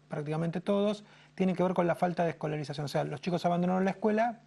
prácticamente todos, tienen que ver con la falta de escolarización. O sea, los chicos abandonaron la escuela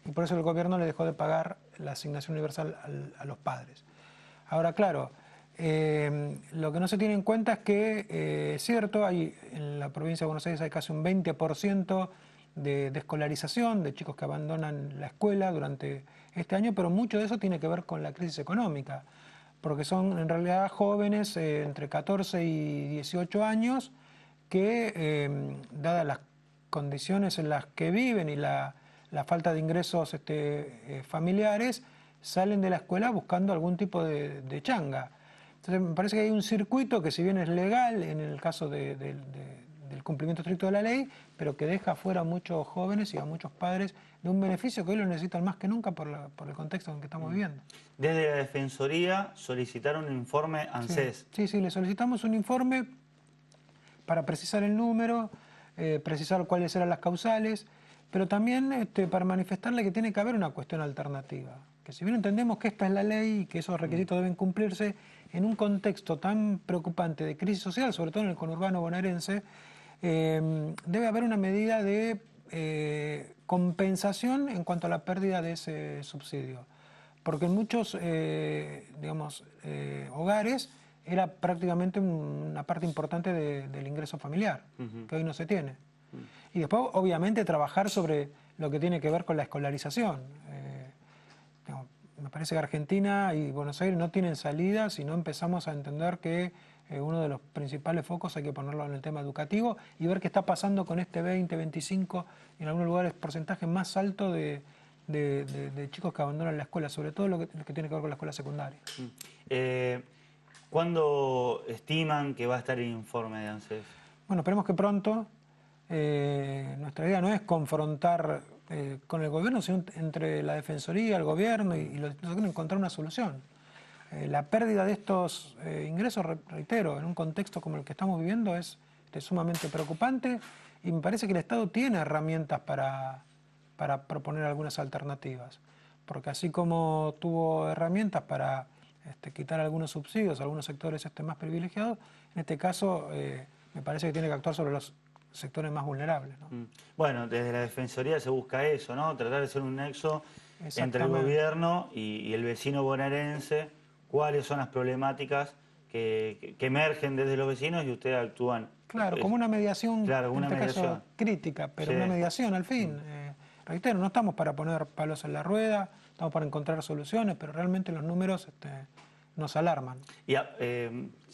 y por eso el gobierno le dejó de pagar la asignación universal a los padres. Ahora, claro, lo que no se tiene en cuenta es que, es cierto, en la provincia de Buenos Aires hay casi un 20% de escolarización, de chicos que abandonan la escuela durante este año, pero mucho de eso tiene que ver con la crisis económica, porque son en realidad jóvenes entre 14 y 18 años que, dadas las condiciones en las que viven y la falta de ingresos familiares, salen de la escuela buscando algún tipo de changa. Entonces me parece que hay un circuito que, si bien es legal en el caso del cumplimiento estricto de la ley, pero que deja fuera a muchos jóvenes y a muchos padres de un beneficio que hoy lo necesitan más que nunca por el contexto en que estamos viviendo. Desde la Defensoría solicitaron un informe ANSES. Sí, le solicitamos un informe para precisar el número, precisar cuáles eran las causales, pero también para manifestarle que tiene que haber una cuestión alternativa. Que si bien entendemos que esta es la ley y que esos requisitos deben cumplirse, en un contexto tan preocupante de crisis social, sobre todo en el conurbano bonaerense, debe haber una medida de compensación en cuanto a la pérdida de ese subsidio. Porque en muchos hogares era prácticamente una parte importante del ingreso familiar, que hoy no se tiene. Y después, obviamente, trabajar sobre lo que tiene que ver con la escolarización. Me parece que Argentina y Buenos Aires no tienen salida si no empezamos a entender que uno de los principales focos hay que ponerlo en el tema educativo y ver qué está pasando con este 20, 25, y en algunos lugares porcentaje más alto de chicos que abandonan la escuela, sobre todo lo que tiene que ver con la escuela secundaria. ¿Cuándo estiman que va a estar el informe de ANSES? Bueno, esperemos que pronto. Nuestra idea no es confrontar con el gobierno, sino entre la Defensoría, el gobierno y nosotros encontrar una solución. La pérdida de estos ingresos, reitero, en un contexto como el que estamos viviendo es sumamente preocupante, y me parece que el Estado tiene herramientas para proponer algunas alternativas. Porque así como tuvo herramientas para quitar algunos subsidios a algunos sectores más privilegiados, en este caso me parece que tiene que actuar sobre los sectores más vulnerables, ¿no? Bueno, desde la Defensoría se busca eso, ¿no? Tratar de ser un nexo entre el gobierno y el vecino bonaerense. ¿Cuáles son las problemáticas que emergen desde los vecinos y ustedes actúan? Claro, como una mediación, claro, en este caso crítica, pero una mediación al fin. Reitero, no estamos para poner palos en la rueda, estamos para encontrar soluciones, pero realmente los números nos alarman. ¿Y ya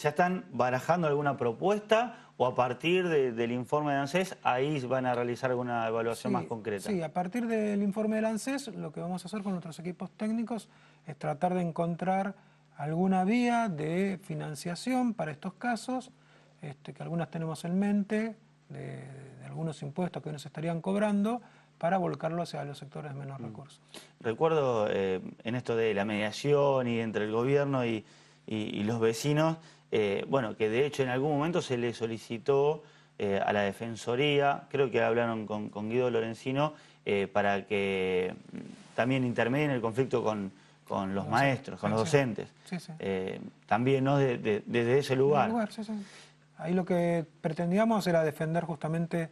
están barajando alguna propuesta o a partir del informe de ANSES ahí van a realizar alguna evaluación más concreta? Sí, a partir del informe del ANSES lo que vamos a hacer con nuestros equipos técnicos es tratar de encontrar alguna vía de financiación para estos casos, que algunas tenemos en mente, de algunos impuestos que nos estarían cobrando, para volcarlo hacia los sectores de menor recursos. Recuerdo en esto de la mediación y entre el gobierno y los vecinos, bueno, que de hecho en algún momento se le solicitó a la Defensoría, creo que hablaron con Guido Lorenzino, para que también intermedien el conflicto con los maestros, con los docentes. También, ¿no? Desde ese lugar. Ahí lo que pretendíamos era defender justamente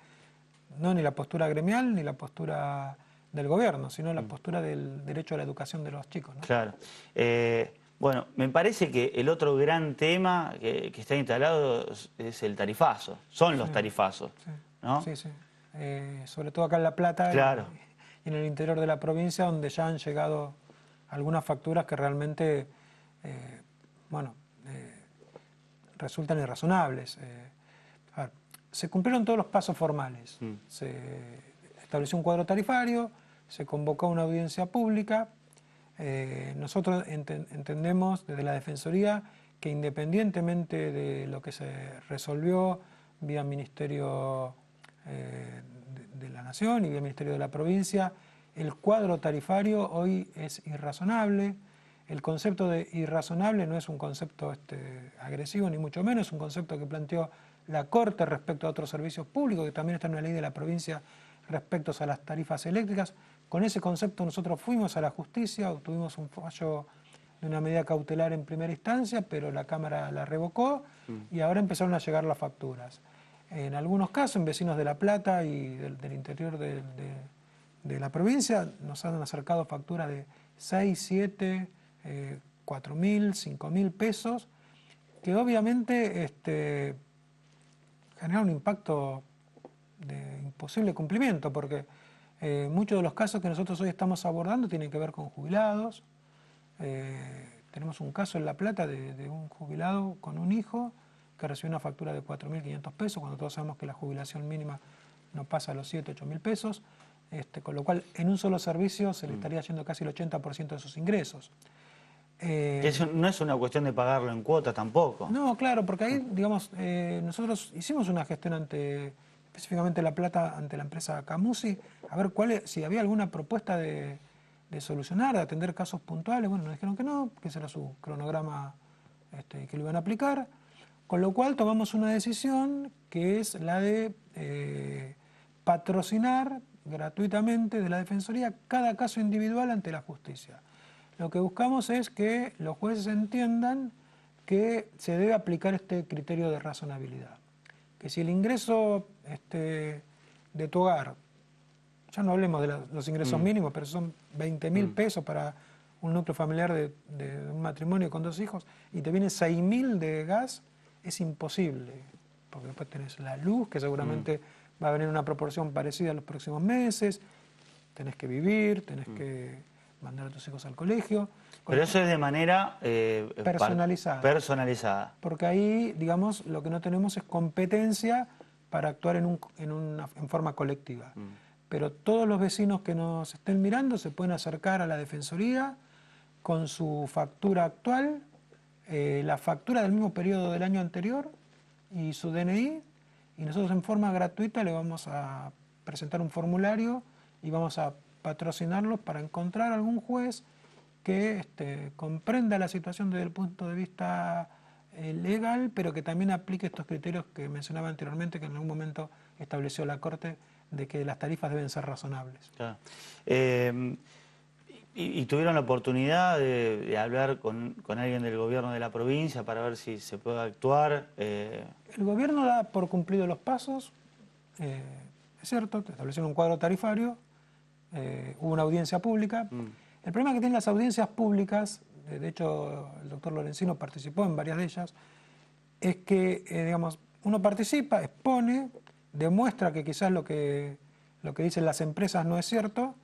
no ni la postura gremial ni la postura del gobierno, sino la postura del derecho a la educación de los chicos, ¿no? Claro. Bueno, me parece que el otro gran tema que está instalado es el tarifazo, son los tarifazos, ¿no? Sí. Sobre todo acá en La Plata, claro, y en el interior de la provincia, donde ya han llegado algunas facturas que realmente, resultan irrazonables. A ver, se cumplieron todos los pasos formales. Se estableció un cuadro tarifario, se convocó una audiencia pública. Nosotros entendemos desde la Defensoría que, independientemente de lo que se resolvió vía Ministerio de la Nación y vía Ministerio de la Provincia, el cuadro tarifario hoy es irrazonable. El concepto de irrazonable no es un concepto agresivo, ni mucho menos, es un concepto que planteó la Corte respecto a otros servicios públicos, que también está en una ley de la provincia respecto a las tarifas eléctricas. Con ese concepto nosotros fuimos a la justicia, obtuvimos un fallo de una medida cautelar en primera instancia, pero la Cámara la revocó y ahora empezaron a llegar las facturas. En algunos casos, en vecinos de La Plata y del interior de la provincia, nos han acercado facturas de 6, 7, 4.000, 5.000 pesos, que obviamente generan un impacto de imposible cumplimiento, porque muchos de los casos que nosotros hoy estamos abordando tienen que ver con jubilados. Tenemos un caso en La Plata de un jubilado con un hijo que recibió una factura de 4.500 pesos, cuando todos sabemos que la jubilación mínima no pasa a los 7, 8.000 pesos, con lo cual en un solo servicio se le estaría yendo casi el 80% de sus ingresos. Eso no es una cuestión de pagarlo en cuotas tampoco. No, claro, porque ahí, digamos, nosotros hicimos una gestión específicamente La Plata, ante la empresa Camusi, a ver si había alguna propuesta de solucionar, de atender casos puntuales. Bueno, nos dijeron que no, que ese era su cronograma que lo iban a aplicar, con lo cual tomamos una decisión que es la de patrocinar gratuitamente de la Defensoría cada caso individual ante la justicia. Lo que buscamos es que los jueces entiendan que se debe aplicar este criterio de razonabilidad. Que si el ingreso de tu hogar, ya no hablemos de los ingresos mínimos, pero son 20.000 pesos para un núcleo familiar de un matrimonio con 2 hijos, y te viene 6.000 de gas, es imposible. Porque después tenés la luz, que seguramente va a venir en una proporción parecida en los próximos meses, tenés que vivir, tenés que mandar a tus hijos al colegio. Pero eso es de manera personalizada. Personalizada. Porque ahí, digamos, lo que no tenemos es competencia para actuar en forma colectiva. Pero todos los vecinos que nos estén mirando se pueden acercar a la Defensoría con su factura actual, la factura del mismo periodo del año anterior y su DNI, y nosotros en forma gratuita le vamos a presentar un formulario y vamos a patrocinarlos para encontrar algún juez que comprenda la situación desde el punto de vista legal, pero que también aplique estos criterios que mencionaba anteriormente, que en algún momento estableció la Corte, de que las tarifas deben ser razonables. Claro. ¿Y tuvieron la oportunidad de hablar con alguien del gobierno de la provincia para ver si se puede actuar? El gobierno da por cumplido los pasos, es cierto, establecieron un cuadro tarifario, hubo una audiencia pública. El problema que tienen las audiencias públicas, de hecho el doctor Lorenzino participó en varias de ellas, es que digamos, uno participa, expone, demuestra que quizás lo que dicen las empresas no es cierto,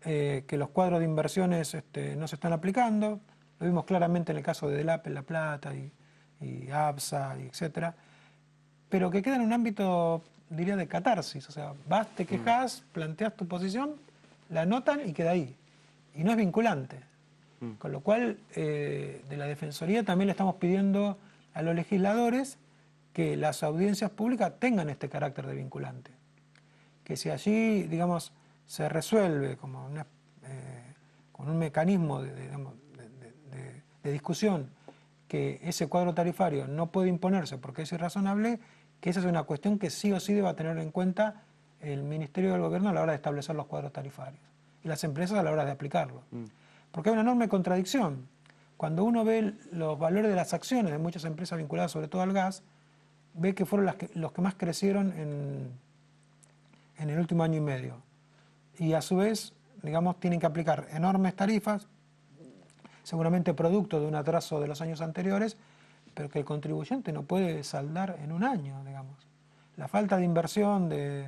que los cuadros de inversiones no se están aplicando. Lo vimos claramente en el caso de DELAP en La Plata y ABSA, y etcétera, pero que queda en un ámbito, diría, de catarsis. O sea, vas, te quejas, planteas tu posición, la anotan y queda ahí. Y no es vinculante. Con lo cual, de la Defensoría también le estamos pidiendo a los legisladores que las audiencias públicas tengan este carácter de vinculante. Que si allí, digamos, se resuelve como con un mecanismo de discusión que ese cuadro tarifario no puede imponerse porque es irrazonable, que esa es una cuestión que sí o sí debe tener en cuenta el Ministerio del Gobierno a la hora de establecer los cuadros tarifarios y las empresas a la hora de aplicarlo. Porque hay una enorme contradicción. Cuando uno ve los valores de las acciones de muchas empresas vinculadas sobre todo al gas, ve que fueron los que más crecieron en el último año y medio. Y a su vez, digamos, tienen que aplicar enormes tarifas, seguramente producto de un atraso de los años anteriores, pero que el contribuyente no puede saldar en un año, digamos. La falta de inversión de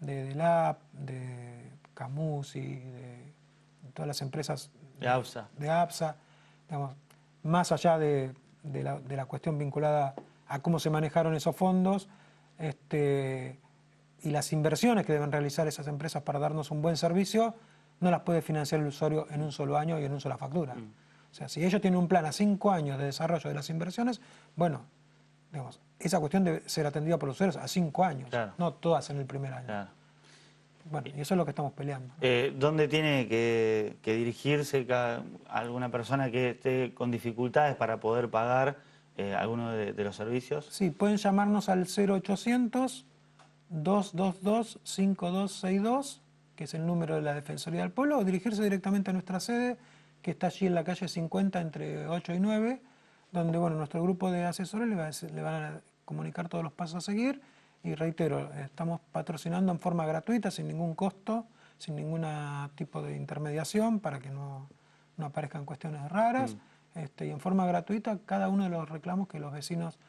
DELAP, de Camusi, de todas las empresas de ABSA, digamos, más allá de la cuestión vinculada a cómo se manejaron esos fondos, y las inversiones que deben realizar esas empresas para darnos un buen servicio, no las puede financiar el usuario en un solo año y en una sola factura. O sea, si ellos tienen un plan a 5 años de desarrollo de las inversiones, bueno, digamos, esa cuestión debe ser atendida por los usuarios a 5 años, claro, no todas en el primer año. Claro. Bueno, y eso es lo que estamos peleando. ¿Dónde tiene que dirigirse alguna persona que esté con dificultades para poder pagar alguno de los servicios? Sí, pueden llamarnos al 0800-222-5262, que es el número de la Defensoría del Pueblo, o dirigirse directamente a nuestra sede, que está allí en la calle 50 entre 8 y 9, donde bueno, nuestro grupo de asesores le van a comunicar todos los pasos a seguir. Y reitero, estamos patrocinando en forma gratuita, sin ningún costo, sin ningún tipo de intermediación, para que no aparezcan cuestiones raras. Y en forma gratuita cada uno de los reclamos que los vecinos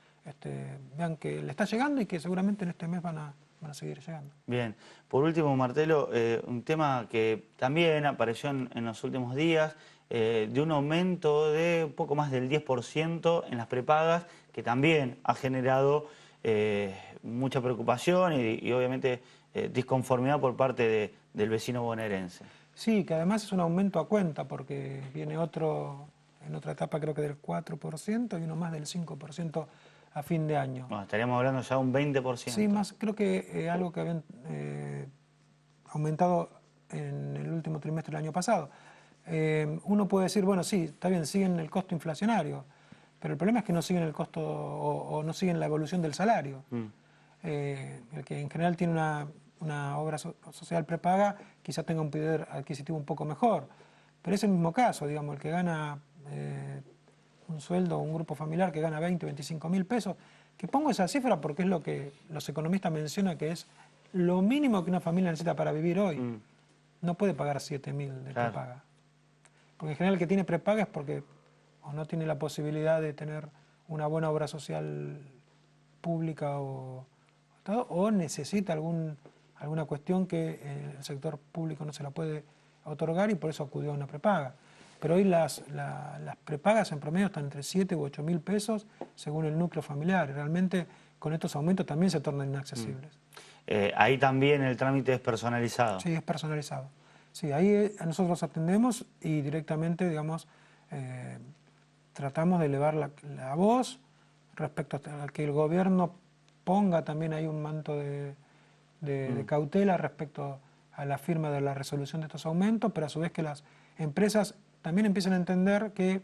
vean que le está llegando y que seguramente en este mes van a seguir llegando. Bien. Por último, Martelo, un tema que también apareció en los últimos días, de un aumento de un poco más del 10% en las prepagas, que también ha generado mucha preocupación y obviamente disconformidad por parte del vecino bonaerense. Sí, que además es un aumento a cuenta, porque viene otro, en otra etapa creo que del 4% y uno más del 5% a fin de año. Bueno, estaríamos hablando ya de un 20%. Sí, más creo que algo que habían aumentado en el último trimestre del año pasado. Uno puede decir, bueno, sí, está bien, siguen el costo inflacionario, pero el problema es que no siguen el costo o no siguen la evolución del salario. El que en general tiene una obra social prepaga quizá tenga un poder adquisitivo un poco mejor, pero es el mismo caso, digamos, el que gana un sueldo, un grupo familiar que gana 20, 25 mil pesos, que pongo esa cifra porque es lo que los economistas mencionan que es lo mínimo que una familia necesita para vivir hoy. No puede pagar 7.000 de prepaga. Porque en general el que tiene prepaga es porque o no tiene la posibilidad de tener una buena obra social pública o necesita alguna cuestión que el sector público no se la puede otorgar y por eso acudió a una prepaga. Pero hoy las prepagas en promedio están entre 7 u 8 mil pesos según el núcleo familiar. Realmente con estos aumentos también se tornan inaccesibles. Ahí también el trámite es personalizado. Sí, es personalizado. Sí, ahí nosotros atendemos y directamente, digamos, tratamos de elevar la voz respecto a que el gobierno ponga también ahí un manto de cautela respecto a la firma de la resolución de estos aumentos, pero a su vez que las empresas también empiezan a entender que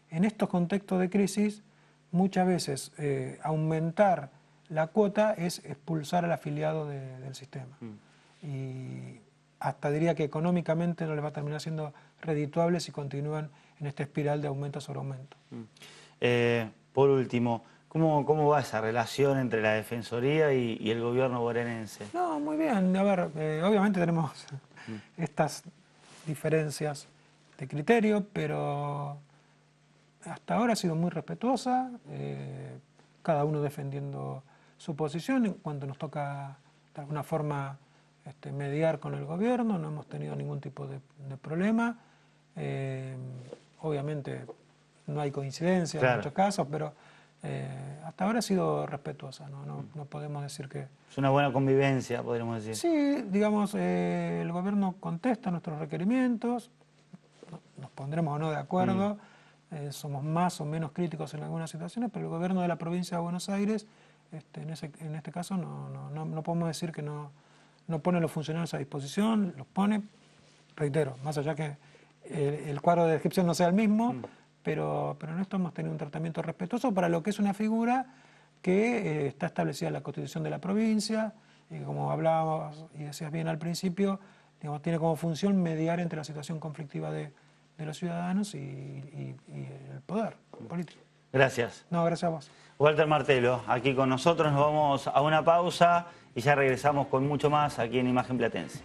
en estos contextos de crisis muchas veces aumentar la cuota es expulsar al afiliado del sistema. Y hasta diría que económicamente no les va a terminar siendo redituable si continúan en esta espiral de aumento sobre aumento. Por último, ¿cómo va esa relación entre la Defensoría y el gobierno bonaerense? No, muy bien. A ver, obviamente tenemos estas diferencias de criterio, pero hasta ahora ha sido muy respetuosa, cada uno defendiendo su posición. En cuanto nos toca de alguna forma mediar con el gobierno, no hemos tenido ningún tipo de problema. Obviamente no hay coincidencia en muchos casos, pero hasta ahora ha sido respetuosa, no podemos decir que... Es una buena convivencia, podríamos decir. Sí, digamos, el gobierno contesta nuestros requerimientos, nos pondremos o no de acuerdo, somos más o menos críticos en algunas situaciones, pero el gobierno de la provincia de Buenos Aires, en este caso, no podemos decir que no pone los funcionarios a disposición, los pone, reitero, más allá que el cuadro de descripción no sea el mismo, pero en esto hemos tenido un tratamiento respetuoso para lo que es una figura que está establecida en la Constitución de la provincia, y que como hablábamos y decías bien al principio, digamos, tiene como función mediar entre la situación conflictiva de los ciudadanos y el poder político. Gracias. No, gracias a vos. Walter Martelo, aquí con nosotros, nos vamos a una pausa y ya regresamos con mucho más aquí en Imagen Platense.